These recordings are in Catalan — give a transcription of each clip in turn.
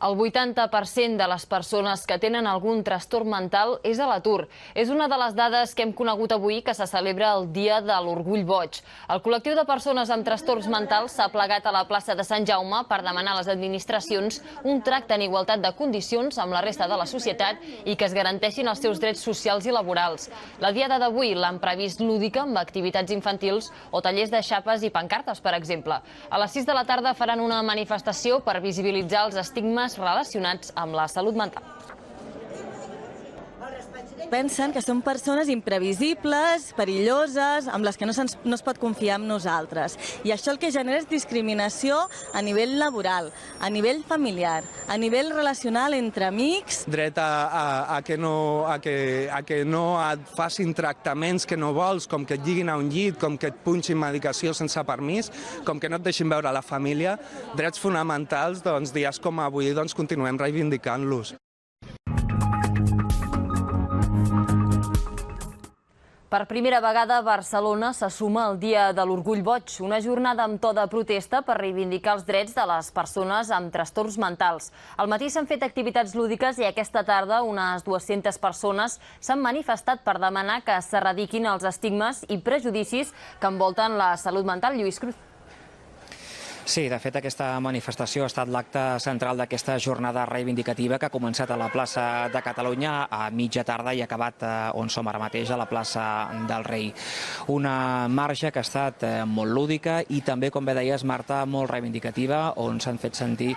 El 80% de les persones que tenen algun trastorn mental és a l'atur. És una de les dades que hem conegut avui que se celebra el Dia de l'Orgull Boig. El col·lectiu de persones amb trastorns mentals s'ha plegat a la plaça de Sant Jaume per demanar a les administracions un tracte en igualtat de condicions amb la resta de la societat i que es garanteixin els seus drets socials i laborals. La diada d'avui l'han previst lúdica amb activitats infantils o tallers de xapes i pancartes, per exemple. A les 6 de la tarda faran una manifestació per visibilitzar els estigmes relacionats amb la salut mental. Pensen que són persones imprevisibles, perilloses, amb les que no es pot confiar en nosaltres. I això el que genera és discriminació a nivell laboral, a nivell familiar, a nivell relacional entre amics. Dret a que no et facin tractaments que no vols, com que et lliguin a un llit, com que et punxin medicació sense permís, com que no et deixin veure la família. Drets fonamentals, dies com avui, continuem reivindicant-los. Per primera vegada, Barcelona se suma al Dia de l'Orgull Boig, una jornada amb to de protesta per reivindicar els drets de les persones amb trastorns mentals. Al matí s'han fet activitats lúdiques i aquesta tarda unes 200 persones s'han manifestat per demanar que s'erradiquin els estigmes i prejudicis que envolten la salut mental. Lluís Cruz. Sí, de fet, aquesta manifestació ha estat l'acte central d'aquesta jornada reivindicativa que ha començat a la plaça de Catalunya a mitja tarda i ha acabat on som ara mateix, a la plaça del Rei. Una marxa que ha estat molt lúdica i també, com bé deies, Marta, molt reivindicativa, on s'han fet sentir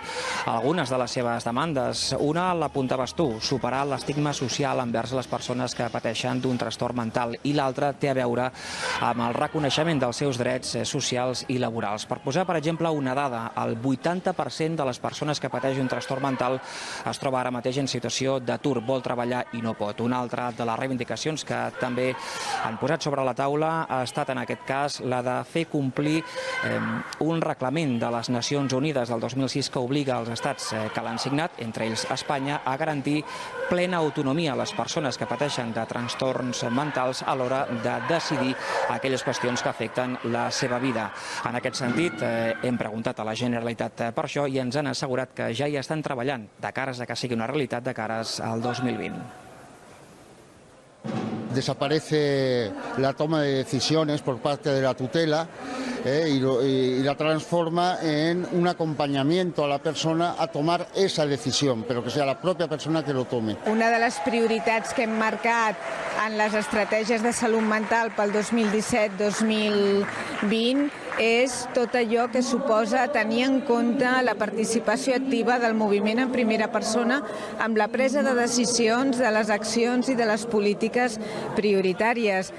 algunes de les seves demandes. Una l'apuntaves tu, superar l'estigma social envers les persones que pateixen d'un trastorn mental, i l'altra té a veure amb el reconeixement dels seus drets socials i laborals. Per posar, per exemple, una dada, el 80% de les persones que pateixen un trastorn mental es troba ara mateix en situació d'atur, vol treballar i no pot. Una altra de les reivindicacions que també han posat sobre la taula ha estat, en aquest cas, la de fer complir un reglament de les Nacions Unides del 2006 que obliga els estats que l'han signat, entre ells Espanya, a garantir plena autonomia a les persones que pateixen de trastorns mentals a l'hora de decidir aquelles qüestions que afecten la seva vida. En aquest sentit, hem preguntat a la Generalitat per això i ens han assegurat que ja hi estan treballant de cares a que sigui una realitat de cares al 2020. Desaparece la toma de decisiones por parte de la tutela y la transforma en un acompañamiento a la persona a tomar esa decisión, pero que sea la propia persona que lo tome. Una de les prioritats que hem marcat en les estratègies de salut mental pel 2017-2020 és tot allò que suposa tenir en compte la participació activa del moviment en primera persona amb la presa de decisions, de les accions i de les polítiques prioritàries.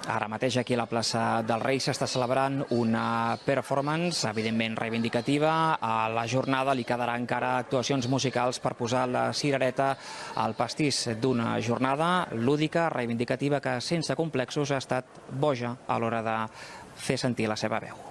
Ara mateix aquí a la plaça del Rei s'està celebrant una performance, evidentment reivindicativa. A la jornada li quedarà encara actuacions musicals per posar la cirereta al pastís d'una jornada lúdica, reivindicativa, que sense complexos ha estat boja a l'hora de fer sentir la seva veu.